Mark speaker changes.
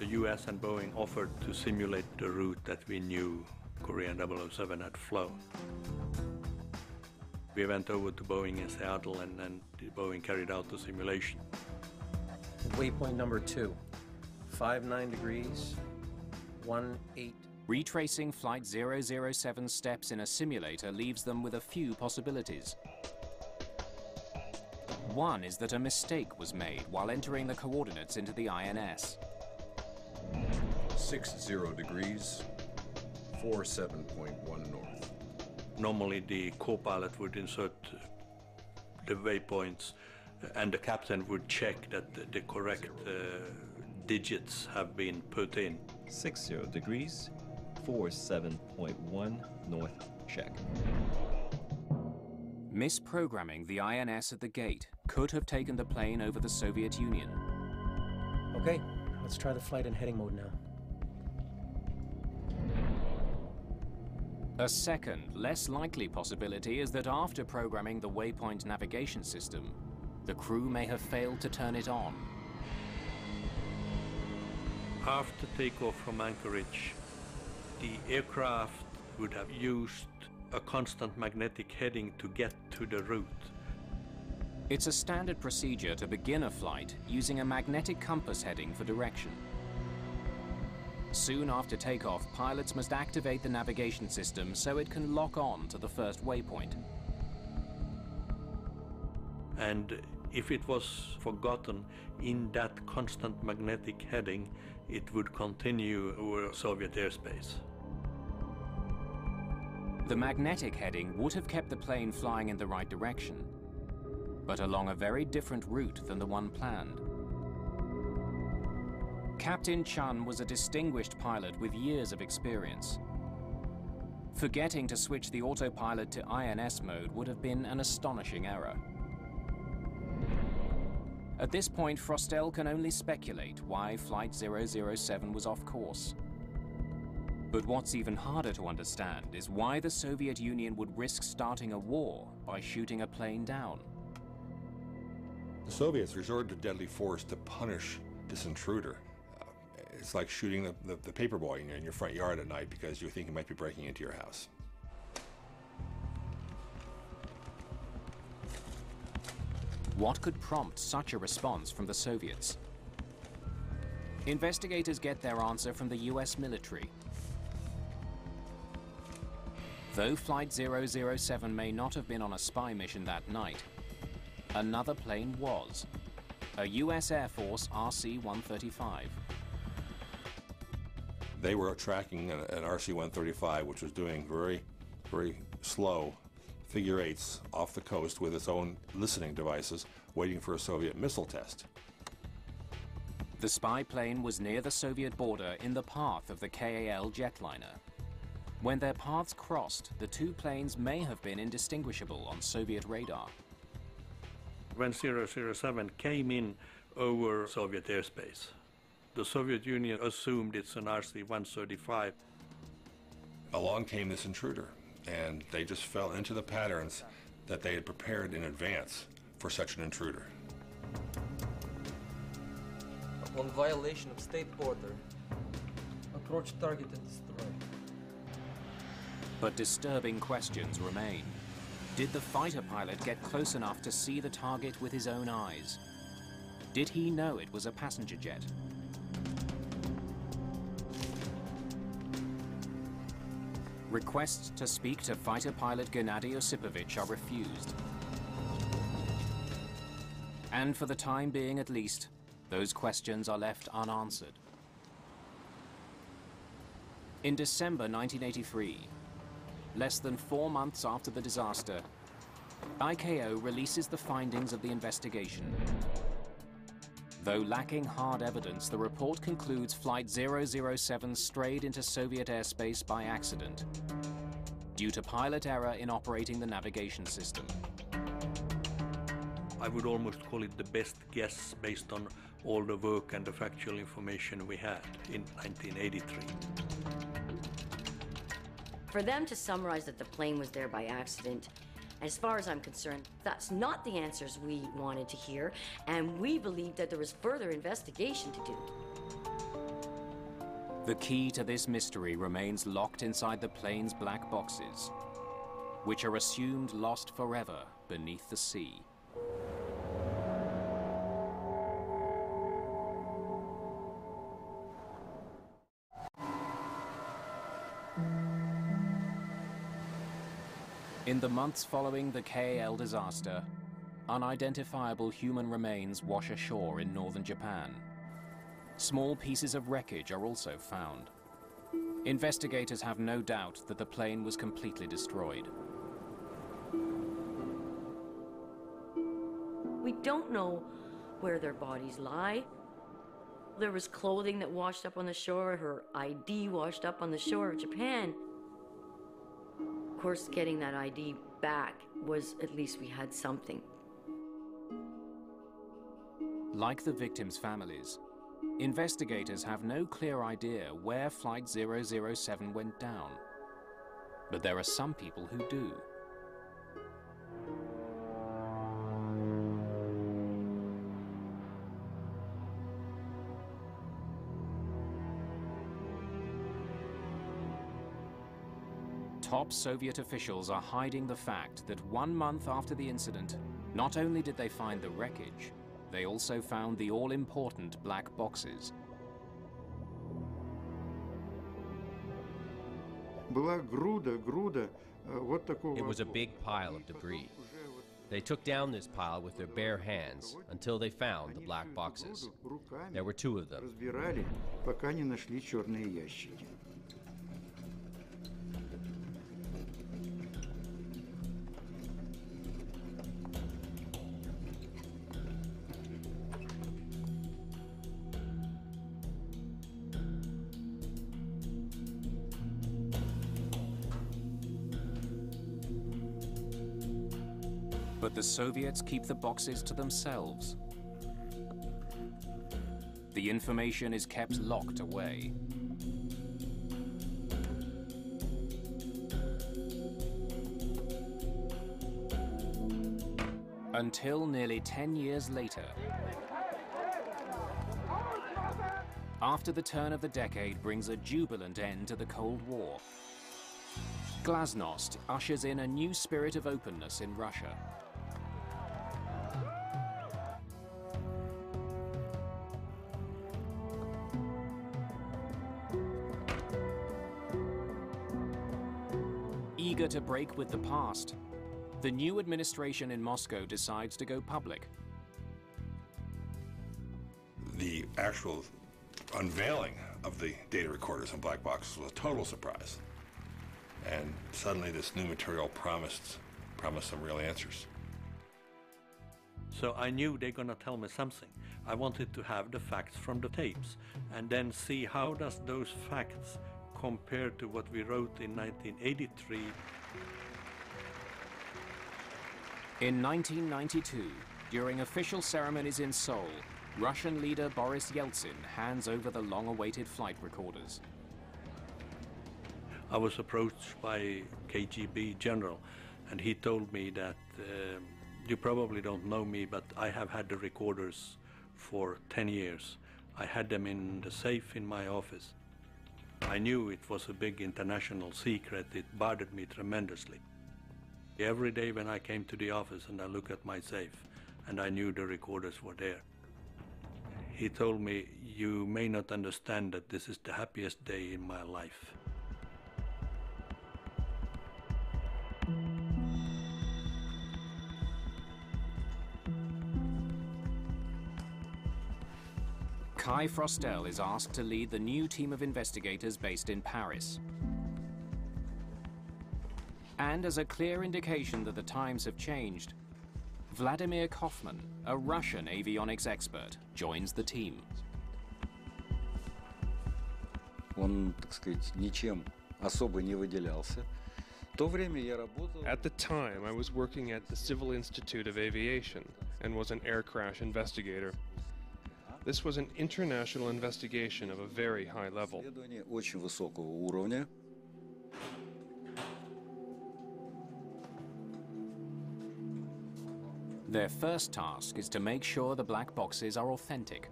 Speaker 1: The US and Boeing offered to simulate the route that we knew Korean 007 had flown. We went over to Boeing in Seattle and Boeing carried out the simulation.
Speaker 2: Waypoint number 2, 59 degrees, 18.
Speaker 3: Retracing Flight 007's steps in a simulator leaves them with a few possibilities. One is that a mistake was made while entering the coordinates into the INS.
Speaker 4: 60 degrees, 47.1 north.
Speaker 1: Normally the co-pilot would insert the waypoints and the captain would check that the correct digits have been put in.
Speaker 5: 60 degrees, 47.1 north, check.
Speaker 3: Misprogramming the INS at the gate could have taken the plane over the Soviet Union.
Speaker 2: Okay, let's try the flight in heading mode now.
Speaker 3: A second, less likely possibility is that after programming the waypoint navigation system, the crew may have failed to turn it on.
Speaker 1: After takeoff from Anchorage, the aircraft would have used a constant magnetic heading to get to the route.
Speaker 3: It's a standard procedure to begin a flight using a magnetic compass heading for direction. Soon after takeoff, pilots must activate the navigation system so it can lock on to the first waypoint.
Speaker 1: And if it was forgotten in that constant magnetic heading, it would continue over Soviet airspace.
Speaker 3: The magnetic heading would have kept the plane flying in the right direction, but along a very different route than the one planned. Captain Chun was a distinguished pilot with years of experience. Forgetting to switch the autopilot to INS mode would have been an astonishing error. At this point, Frostel can only speculate why Flight 007 was off course. But what's even harder to understand is why the Soviet Union would risk starting a war by shooting a plane down.
Speaker 4: The Soviets resorted to deadly force to punish this intruder. It's like shooting the paper boy in your front yard at night because you think he might be breaking into your house.
Speaker 3: What could prompt such a response from the Soviets? Investigators get their answer from the US military. Though Flight 007 may not have been on a spy mission that night, another plane was, a US Air Force RC-135.
Speaker 4: They were tracking an RC-135, which was doing very, very slow figure eights off the coast with its own listening devices, waiting for a Soviet missile test.
Speaker 3: The spy plane was near the Soviet border in the path of the KAL jetliner. When their paths crossed, the two planes may have been indistinguishable on Soviet radar.
Speaker 1: When 007 came in over Soviet airspace, the Soviet Union assumed it's an RC-135.
Speaker 4: Along came this intruder, and they just fell into the patterns that they had prepared in advance for such an intruder.
Speaker 6: On violation of state border, approach target and destroy.
Speaker 3: But disturbing questions remain. Did the fighter pilot get close enough to see the target with his own eyes? Did he know it was a passenger jet? Requests to speak to fighter pilot Gennady Osipovich are refused. And for the time being at least, those questions are left unanswered. In December 1983, less than 4 months after the disaster, ICAO releases the findings of the investigation. Though lacking hard evidence, the report concludes Flight 007 strayed into Soviet airspace by accident, due to pilot error in operating the navigation system.
Speaker 1: I would almost call it the best guess based on all the work and the factual information we had in 1983.
Speaker 7: For them to summarize that the plane was there by accident, as far as I'm concerned, that's not the answers we wanted to hear, and we believe that there was further investigation to do.
Speaker 3: The key to this mystery remains locked inside the plane's black boxes, which are assumed lost forever beneath the sea. In the months following the KAL disaster, unidentifiable human remains wash ashore in northern Japan. Small pieces of wreckage are also found. Investigators have no doubt that the plane was completely destroyed.
Speaker 7: We don't know where their bodies lie. There was clothing that washed up on the shore, her ID washed up on the shore of Japan. Of course, getting that ID back was, at least we had something.
Speaker 3: Like the victims' families, investigators have no clear idea where Flight 007 went down. But there are some people who do. Top Soviet officials are hiding the fact that 1 month after the incident, not only did they find the wreckage, they also found the all-important black boxes.
Speaker 8: It was a big pile of debris. They took down this pile with their bare hands until they found the black boxes. There were 2 of them.
Speaker 3: But the Soviets keep the boxes to themselves. The information is kept locked away. Until nearly 10 years later, after the turn of the decade brings a jubilant end to the Cold War, Glasnost ushers in a new spirit of openness in Russia. Eager to break with the past, the new administration in Moscow decides to go public.
Speaker 4: The actual unveiling of the data recorders and black boxes was a total surprise. And suddenly this new material promised some real answers.
Speaker 1: So I knew they're gonna tell me something. I wanted to have the facts from the tapes and then see how does those facts compare to what we wrote in 1983.
Speaker 3: In 1992, during official ceremonies in Seoul, Russian leader Boris Yeltsin hands over the long-awaited flight recorders.
Speaker 1: I was approached by KGB general, and he told me that you probably don't know me, but I have had the recorders for 10 years. I had them in the safe in my office. I knew it was a big international secret. It bothered me tremendously. Every day when I came to the office and I looked at my safe, and I knew the recorders were there. He told me, you may not understand that this is the happiest day in my life.
Speaker 3: Kai Frostel is asked to lead the new team of investigators based in Paris. And as a clear indication that the times have changed, Vladimir Kaufman, a Russian avionics expert, joins the team.
Speaker 9: Он, так сказать, ничем особо не выделялся.
Speaker 10: At the time, I was working at the Civil Institute of Aviation and was an air crash investigator. This was an international investigation of a very high level.
Speaker 9: Очень высокого уровня.
Speaker 3: Their first task is to make sure the black boxes are authentic.